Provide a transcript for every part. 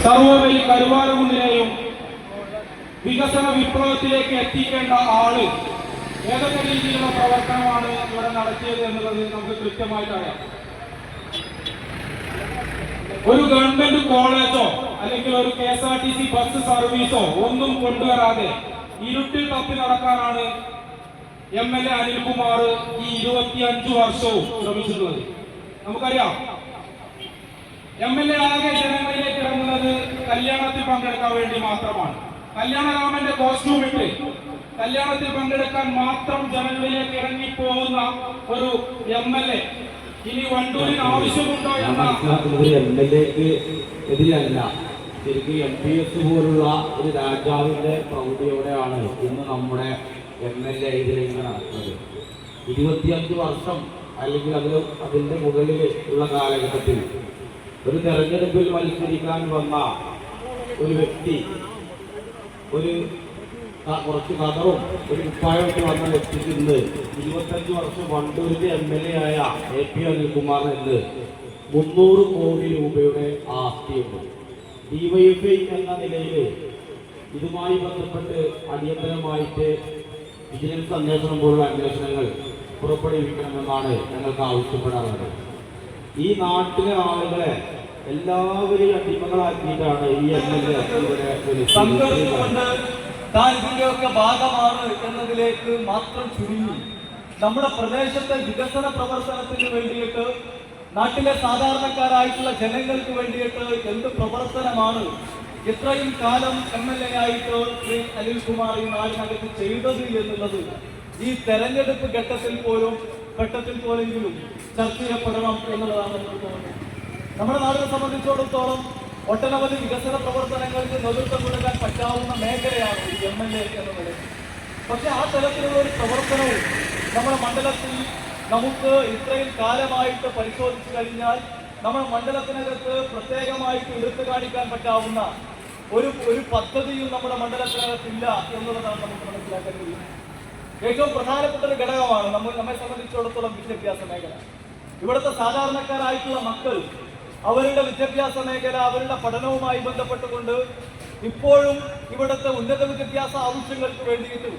സർവോപരി കരുവാരകുണ്ടിനെയും വികസന വിപ്ലവത്തിലേക്ക് എത്തിക്കേണ്ട ആള് ഏതൊക്കെ രീതിയിലുള്ള പ്രവർത്തനമാണ് ഇവിടെ നടത്തിയത് എന്നുള്ളത് നമുക്ക് കൃത്യമായിട്ട് അറിയാം. ഒരു ഗവൺമെന്റ് കോളേജോ അല്ലെങ്കിൽ ഒരു KSRTC ബസ് സർവീസോ ഒന്നും കൊണ്ടുവരാതെ ഇരുട്ടിൽ തപ്പി നടക്കാനാണ് MLA അനിൽകുമാർ ഈ 25 വർഷവും ശ്രമിച്ചിട്ടുള്ളത്. നമുക്കറിയാം, MLA ആകെ ജനങ്ങളിലേക്ക് ഇറങ്ങുന്നത് കല്യാണത്തിൽ പങ്കെടുക്കാൻ വേണ്ടി മാത്രമാണ്. കല്യാണരാമന്റെ കോസ്റ്റ്യൂം ഇട്ട് കല്യാണത്തിൽ പങ്കെടുക്കാൻ മാത്രം ജനങ്ങളിലേക്ക് ഇറങ്ങിപ്പോകുന്ന ഒരു MLA ഇനി വണ്ടൂരിന് ആവശ്യമുണ്ടോ എന്ന MLAക്ക് എതിരല്ല, ശരിക്കും MPS പോലുള്ള ഒരു രാജാവിന്റെ പ്രൗഢിയോടെയാണ് ഇന്ന് നമ്മുടെ MLA ഇതിലിങ്ങനെ നടക്കുന്നത്. 25 വർഷം അല്ലെങ്കിൽ അതിന്റെ മുകളിൽ ഉള്ള കാലഘട്ടത്തിൽ ഒരു തെരഞ്ഞെടുപ്പിൽ മത്സരിക്കാൻ വന്ന ഒരു വ്യക്തി, ഒരു കുറച്ച് കതറും ഒരു കുപ്പായൊക്കെ വന്ന വ്യക്തിക്ക് ഇന്ന് 25 വർഷം വണ്ടൂരിന്റെ MLA ആയ AP അനിൽകുമാർ എന്ന് 300 കോടി രൂപയുടെ ആസ്തിയുണ്ട്. DYFI എന്ന നിലയിൽ ഇതുമായി ബന്ധപ്പെട്ട് അടിയന്തരമായിട്ട് വിജിലൻസ് അന്വേഷണം പോലുള്ള അന്വേഷണങ്ങൾ പുറപ്പെടുവിക്കണമെന്നാണ് ഞങ്ങൾക്ക് ആവശ്യപ്പെടാറുള്ളത്. ഈ നാട്ടിലെ ആളുകളെ എല്ലാവരെയും അടിമകളാക്കിയിട്ടാണ് ഈ MLA താൻ ഇതിന്റെയൊക്കെ ഭാഗമാണ് എന്നതിലേക്ക് മാത്രം ചുരുങ്ങി നമ്മുടെ പ്രദേശത്തെ വികസന പ്രവർത്തനത്തിന് വേണ്ടിയിട്ട്, നാട്ടിലെ സാധാരണക്കാരായിട്ടുള്ള ജനങ്ങൾക്ക് വേണ്ടിയിട്ട് എന്ത് പ്രവർത്തനമാണ് ഇത്രയും കാലം MLA ആയിട്ട് ശ്രീ അനിൽകുമാർ ഈ നാടിനകത്ത് ചെയ്തത് എന്നുള്ളത് ഈ തെരഞ്ഞെടുപ്പ് ഘട്ടത്തിൽ പോലെങ്കിലും ചർച്ച ചെയ്യപ്പെടണം എന്നുള്ളതാണ് നമുക്ക് തോന്നുന്നത്. നമ്മുടെ നാടിനെ സംബന്ധിച്ചിടത്തോളം ഒട്ടനവധി വികസന പ്രവർത്തനങ്ങൾക്ക് നേതൃത്വം കൊടുക്കാൻ പറ്റാവുന്ന മേഖലയാണ് ഈ MLA എന്നുള്ളത്. പക്ഷെ ആ തരത്തിലുള്ള ഒരു പ്രവർത്തനവും നമ്മുടെ മണ്ഡലത്തിൽ നമുക്ക് ഇത്രയും കാലമായിട്ട് പരിശോധിച്ചു കഴിഞ്ഞാൽ നമ്മുടെ മണ്ഡലത്തിനകത്ത് പ്രത്യേകമായിട്ട് എടുത്തു കാണിക്കാൻ പറ്റാവുന്ന ഒരു പദ്ധതിയും നമ്മുടെ മണ്ഡലത്തിനകത്തില്ല എന്നുള്ളതാണ് നമുക്ക് മനസ്സിലാക്കാൻ കഴിയുന്നത്. ഏറ്റവും പ്രധാനപ്പെട്ട ഒരു ഘടകമാണ് നമ്മെ സംബന്ധിച്ചിടത്തോളം വിദ്യാഭ്യാസ മേഖല. ഇവിടുത്തെ സാധാരണക്കാരായിട്ടുള്ള മക്കൾ അവരുടെ വിദ്യാഭ്യാസ മേഖല, അവരുടെ പഠനവുമായി ബന്ധപ്പെട്ടുകൊണ്ട് ഇപ്പോഴും ഇവിടുത്തെ ഉന്നത വിദ്യാഭ്യാസ ആവശ്യങ്ങൾക്ക് വേണ്ടിയിട്ട്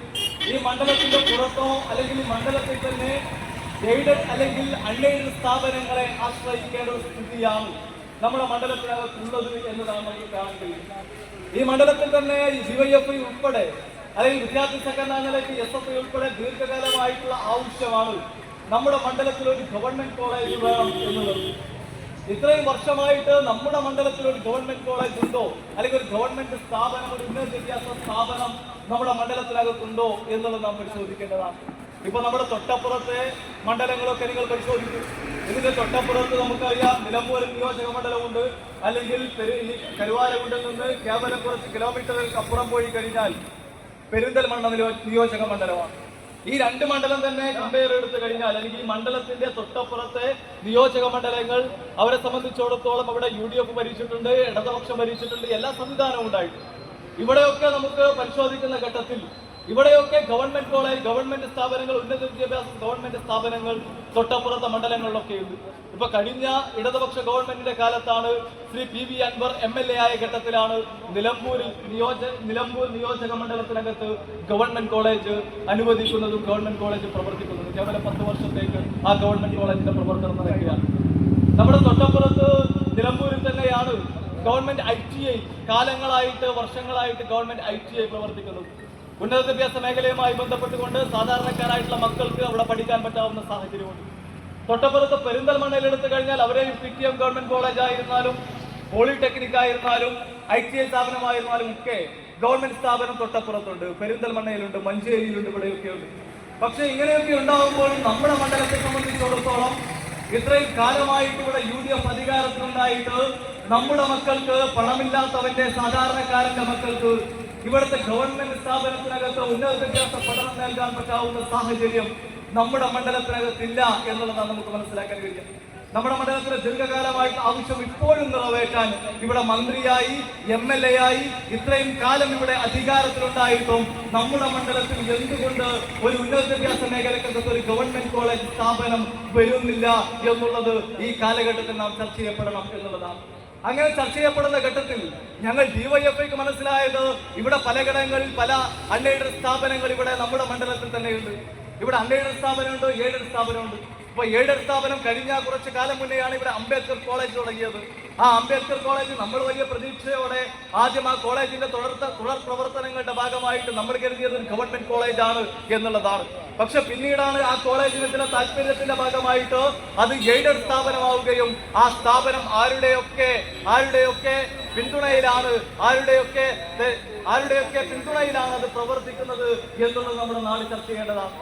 ഈ മണ്ഡലത്തിന്റെ പുറത്തോ അല്ലെങ്കിൽ ഈ മണ്ഡലത്തിൽ തന്നെ എയ്ഡഡ് അല്ലെങ്കിൽ അൺഎയ്ഡഡ് സ്ഥാപനങ്ങളെ ആശ്രയിക്കേണ്ട ഒരു സ്ഥിതിയാണ് നമ്മുടെ മണ്ഡലത്തിനകത്തുള്ളത് എന്നതാണ് നമുക്ക് കാണാൻ കഴിയുന്നത്. ഈ മണ്ഡലത്തിൽ തന്നെ DYFI ഉൾപ്പെടെ അല്ലെങ്കിൽ വിദ്യാർത്ഥി സംഘടനാ നിലയ്ക്ക് SFI ഉൾപ്പെടെ ദീർഘകാലമായിട്ടുള്ള ആവശ്യമാണ് നമ്മുടെ മണ്ഡലത്തിൽ ഒരു ഗവൺമെന്റ് കോളേജ് വേണം എന്നുള്ളത്. ഇത്രയും വർഷമായിട്ട് നമ്മുടെ മണ്ഡലത്തിൽ ഒരു ഗവൺമെന്റ് കോളേജ് ഉണ്ടോ അല്ലെങ്കിൽ ഒരു ഗവൺമെന്റ് സ്ഥാപനം, ഒരു ഉന്നത വിദ്യാഭ്യാസ സ്ഥാപനം നമ്മുടെ മണ്ഡലത്തിനകത്തുണ്ടോ എന്നുള്ളത് നാം പരിശോധിക്കേണ്ടതാണ്. ഇപ്പൊ നമ്മുടെ തൊട്ടപ്പുറത്തെ മണ്ഡലങ്ങളൊക്കെ നിങ്ങൾ പരിശോധിക്കും. ഇതിന്റെ തൊട്ടപ്പുറത്ത് നമുക്കറിയാം നിലമ്പൂർ നിയോജക മണ്ഡലമുണ്ട്, അല്ലെങ്കിൽ കരുവാരകുണ്ടിൽ നിന്ന് കേവലം കുറച്ച് കിലോമീറ്ററുകൾക്ക് അപ്പുറം പോയി കഴിഞ്ഞാൽ പെരിന്തൽമണ്ണ നിയോജക മണ്ഡലമാണ്. ഈ രണ്ട് മണ്ഡലം തന്നെ കമ്പയർ എടുത്തു കഴിഞ്ഞാൽ, അല്ലെങ്കിൽ ഈ മണ്ഡലത്തിന്റെ തൊട്ടപ്പുറത്തെ നിയോജക മണ്ഡലങ്ങൾ അവരെ സംബന്ധിച്ചിടത്തോളം അവിടെ UDF ഭരിച്ചിട്ടുണ്ട്, ഇടതുപക്ഷം ഭരിച്ചിട്ടുണ്ട്, എല്ലാ സംവിധാനവും ഉണ്ടായിട്ടുണ്ട്. ഇവിടെയൊക്കെ നമുക്ക് പരിശോധിക്കുന്ന ഘട്ടത്തിൽ ഇവിടെയൊക്കെ ഗവൺമെന്റ് കോളേജ്, ഗവൺമെന്റ് സ്ഥാപനങ്ങൾ, ഉന്നത വിദ്യാഭ്യാസ ഗവൺമെന്റ് സ്ഥാപനങ്ങൾ തൊട്ടപ്പുറത്തെ മണ്ഡലങ്ങളിലൊക്കെ ഉണ്ട്. ഇപ്പൊ കഴിഞ്ഞ ഇടതുപക്ഷ ഗവൺമെന്റിന്റെ കാലത്താണ് ശ്രീ PV അൻവർ MLA ആയ ഘട്ടത്തിലാണ് നിലമ്പൂർ നിയോജക മണ്ഡലത്തിനകത്ത് ഗവൺമെന്റ് കോളേജ് അനുവദിക്കുന്നതും ഗവൺമെന്റ് കോളേജ് പ്രവർത്തിക്കുന്നതും. കേവലം 10 വർഷത്തേക്ക് ആ ഗവൺമെന്റ് കോളേജിന്റെ പ്രവർത്തനം നടക്കുകയാണ്. നമ്മുടെ തൊട്ടപ്പുറത്ത് നിലമ്പൂരിൽ തന്നെയാണ് ഗവൺമെന്റ് ITI കാലങ്ങളായിട്ട്, വർഷങ്ങളായിട്ട് ഗവൺമെന്റ് ITI പ്രവർത്തിക്കുന്നത്. ഉന്നത വിദ്യാഭ്യാസ മേഖലയുമായി ബന്ധപ്പെട്ടുകൊണ്ട് സാധാരണക്കാരായിട്ടുള്ള മക്കൾക്ക് അവിടെ പഠിക്കാൻ പറ്റാവുന്ന സാഹചര്യമുണ്ട്. തൊട്ടപ്പുറത്ത് പെരിന്തൽമണ്ണയിൽ എടുത്തു കഴിഞ്ഞാൽ അവരെയും PTM ഗവൺമെന്റ് കോളേജ് ആയിരുന്നാലും പോളിടെക്നിക് ആയിരുന്നാലും ITI സ്ഥാപനമായിരുന്നാലും ഒക്കെ ഗവൺമെന്റ് സ്ഥാപനം തൊട്ടപ്പുറത്തുണ്ട്, പെരിന്തൽമണ്ണയിലുണ്ട്, മഞ്ചേരിയിലുണ്ട്, ഇവിടെയൊക്കെ ഉണ്ട്. പക്ഷെ ഇങ്ങനെയൊക്കെ ഉണ്ടാകുമ്പോൾ നമ്മുടെ മണ്ഡലത്തെ സംബന്ധിച്ചിടത്തോളം ഇത്രയും കാലമായിട്ട് ഇവിടെ UDF അധികാരത്തിലുണ്ടായിട്ട് നമ്മുടെ മക്കൾക്ക്, പണമില്ലാത്തവന്റെ സാധാരണക്കാരന്റെ മക്കൾക്ക് ഇവിടുത്തെ ഗവൺമെന്റ് സ്ഥാപനത്തിനകത്ത് ഉന്നത വിദ്യാഭ്യാസ പഠനം നൽകാൻ പറ്റാവുന്ന സാഹചര്യം നമ്മുടെ മണ്ഡലത്തിനകത്തില്ല എന്നുള്ളതാണ് നമുക്ക് മനസ്സിലാക്കാൻ കഴിയും. നമ്മുടെ മണ്ഡലത്തിലെ ദീർഘകാലമായിട്ട് ആവശ്യം ഇപ്പോഴും നിറവേറ്റാൻ ഇവിടെ മന്ത്രിയായി, MLA ആയി ഇത്രയും കാലം ഇവിടെ അധികാരത്തിലുണ്ടായിട്ടും നമ്മുടെ മണ്ഡലത്തിൽ എന്തുകൊണ്ട് ഒരു ഉന്നത വിദ്യാഭ്യാസ മേഖലക്കകത്ത് ഒരു ഗവൺമെന്റ് കോളേജ് സ്ഥാപനം വരുന്നില്ല എന്നുള്ളത് ഈ കാലഘട്ടത്തിൽ നാം ചർച്ച ചെയ്യപ്പെടണം എന്നുള്ളതാണ്. അങ്ങനെ ചർച്ച ചെയ്യപ്പെടുന്ന ഘട്ടത്തിൽ ഞങ്ങൾ ഡിവൈഎഫ്ഐക്ക് മനസ്സിലായത് ഇവിടെ പല ഘടകങ്ങളിൽ പല അൺഎയ്ഡഡ് സ്ഥാപനങ്ങൾ ഇവിടെ നമ്മുടെ മണ്ഡലത്തിൽ തന്നെയുണ്ട്. ഇവിടെ അൺഎയ്ഡഡ് സ്ഥാപനമുണ്ട്, എയ്ഡഡ് സ്ഥാപനമുണ്ട്. ഇപ്പൊ എയ്ഡഡ് സ്ഥാപനം കഴിഞ്ഞ കുറച്ചു കാലം മുന്നെയാണ് ഇവിടെ അംബേദ്കർ കോളേജ് തുടങ്ങിയത്. ആ അംബേദ്കർ കോളേജ് നമ്മൾ വലിയ പ്രതീക്ഷയോടെ ആദ്യം ആ കോളേജിന്റെ തുടർ പ്രവർത്തനങ്ങളുടെ ഭാഗമായിട്ട് നമ്മൾ കരുതിയത് ഒരു ഗവൺമെന്റ് കോളേജാണ് എന്നുള്ളതാണ്. പക്ഷെ പിന്നീടാണ് ആ കോളേജിന് ചില താല്പര്യത്തിന്റെ ഭാഗമായിട്ട് അത് എയ്ഡഡ് സ്ഥാപനമാവുകയും ആ സ്ഥാപനം ആരുടെയൊക്കെ പിന്തുണയിലാണ് പിന്തുണയിലാണ് അത് പ്രവർത്തിക്കുന്നത് എന്നുള്ളത് നമ്മുടെ നാട് ചർച്ച ചെയ്യേണ്ടതാണ്.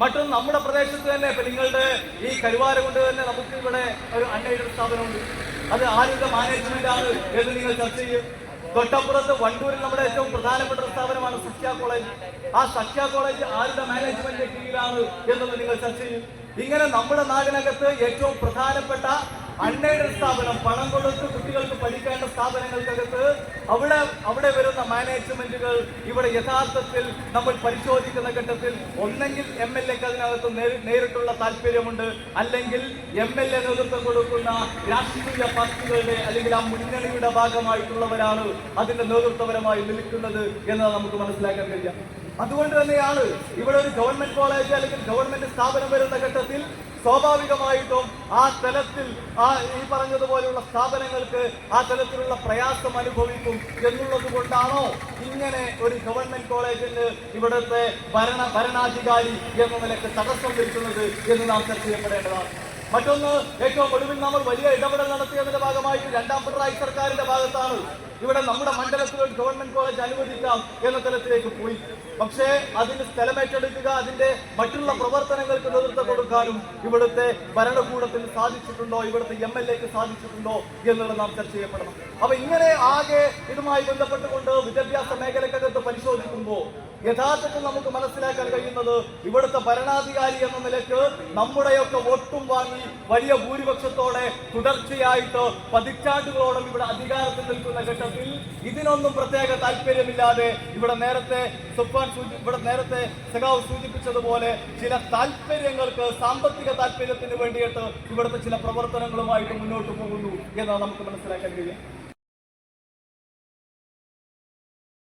മറ്റൊന്ന്, നമ്മുടെ പ്രദേശത്ത് തന്നെ ഇപ്പൊ നിങ്ങളുടെ ഈ കരുവാര കൊണ്ട് തന്നെ നമുക്ക് ഇവിടെ ഒരു അൺഎയ്ഡഡ് സ്ഥാപനമുണ്ട്. അത് ആരുടെ മാനേജ്മെന്റ് ആണ് എന്ന് നിങ്ങൾ ചർച്ച ചെയ്യും. തൊട്ടപ്പുറത്ത് വണ്ടൂരിൽ നമ്മുടെ ഏറ്റവും പ്രധാനപ്പെട്ട ഒരു സ്ഥാപനമാണ് സഖ്യ കോളേജ്. ആ സഖ്യ കോളേജ് ആരുടെ മാനേജ്മെന്റിന്റെ കീഴിലാണ് എന്നത് നിങ്ങൾ ചർച്ച ചെയ്യും. ഇങ്ങനെ നമ്മുടെ നാടിനകത്ത് ഏറ്റവും പ്രധാനപ്പെട്ട അൺഎയ്ഡഡ് സ്ഥാപനം, പണം കൊടുത്ത് കുട്ടികൾക്ക് പഠിക്കേണ്ട സ്ഥാപനങ്ങൾക്കകത്ത് അവിടെ വരുന്ന മാനേജ്മെന്റുകൾ ഇവിടെ യഥാർത്ഥത്തിൽ നമ്മൾ പരിശോധിക്കുന്ന ഘട്ടത്തിൽ ഒന്നെങ്കിൽ MLA-ക്ക് അതിനകത്ത് നേരിട്ടുള്ള താല്പര്യമുണ്ട്, അല്ലെങ്കിൽ MLA നേതൃത്വം കൊടുക്കുന്ന രാഷ്ട്രീയ പാർട്ടികളുടെ അല്ലെങ്കിൽ ആ മുന്നണിയുടെ ഭാഗമായിട്ടുള്ളവരാണ് അതിന്റെ നേതൃത്വപരമായി നിൽക്കുന്നത് എന്നത് നമുക്ക് മനസ്സിലാക്കാൻ കഴിയാം. അതുകൊണ്ട് തന്നെയാണ് ഇവിടെ ഒരു ഗവൺമെന്റ് കോളേജ് അല്ലെങ്കിൽ ഗവൺമെന്റ് സ്ഥാപനം വരുന്ന ഘട്ടത്തിൽ സ്വാഭാവികമായിട്ടും ആ തലത്തിൽ ഈ പറഞ്ഞതുപോലെയുള്ള സ്ഥാപനങ്ങൾക്ക് ആ തലത്തിലുള്ള പ്രയാസം അനുഭവിക്കും എന്നുള്ളത് കൊണ്ടാണോ ഇങ്ങനെ ഒരു ഗവൺമെന്റ് കോളേജിന് ഇവിടുത്തെ ഭരണാധികാരി എന്ന നിലയ്ക്ക് തടസ്സം വരുത്തുന്നത് എന്ന് നാം ചർച്ച ചെയ്യപ്പെടേണ്ടതാണ്. മറ്റൊന്ന്, ഏറ്റവും ഒടുവിൽ നമ്മൾ വലിയ ഇടപെടൽ നടത്തിയതിന്റെ ഭാഗമായിട്ട് രണ്ടാം പിണറായി സർക്കാരിന്റെ ഭാഗത്താണ് ഇവിടെ നമ്മുടെ മണ്ഡലത്തിൽ ഒരു ഗവൺമെന്റ് കോളേജ് അനുവദിക്കാം എന്ന തലത്തിലേക്ക് പോയി. പക്ഷേ അതിന് സ്ഥലമേറ്റെടുക്കുക, അതിന്റെ മറ്റുള്ള പ്രവർത്തനങ്ങൾക്ക് നേതൃത്വം കൊടുക്കാനും ഇവിടുത്തെ ഭരണകൂടത്തിന് സാധിച്ചിട്ടുണ്ടോ, ഇവിടുത്തെ MLA-ക്ക് സാധിച്ചിട്ടുണ്ടോ എന്നുള്ളത് നാം ചർച്ച ചെയ്യപ്പെടണം. അപ്പൊ ഇങ്ങനെ ആകെ ഇതുമായി ബന്ധപ്പെട്ടുകൊണ്ട് വിദ്യാഭ്യാസ മേഖലക്കകത്ത് പരിശോധിക്കുമ്പോൾ യഥാർത്ഥത്തിൽ നമുക്ക് മനസ്സിലാക്കാൻ കഴിയുന്നത് ഇവിടുത്തെ ഭരണാധികാരി എന്ന നിലയ്ക്ക് നമ്മുടെയൊക്കെ വോട്ടും വാങ്ങി വലിയ ഭൂരിപക്ഷത്തോടെ തുടർച്ചയായിട്ട് പതിറ്റാണ്ടുകളോളം ഇവിടെ അധികാരത്തിൽ നിൽക്കുന്ന ഘട്ടത്തിൽ ഇതിനൊന്നും പ്രത്യേക താല്പര്യമില്ലാതെ ഇവിടെ നേരത്തെ സഖാവ് സൂചിപ്പിച്ചതുപോലെ ചില താല്പര്യങ്ങൾക്ക്, സാമ്പത്തിക താല്പര്യത്തിന് വേണ്ടിയിട്ട് ഇവിടുത്തെ ചില പ്രവർത്തനങ്ങളുമായിട്ട് മുന്നോട്ട് പോകുന്നു എന്നാണ് നമുക്ക് മനസ്സിലാക്കാൻ കഴിയുക.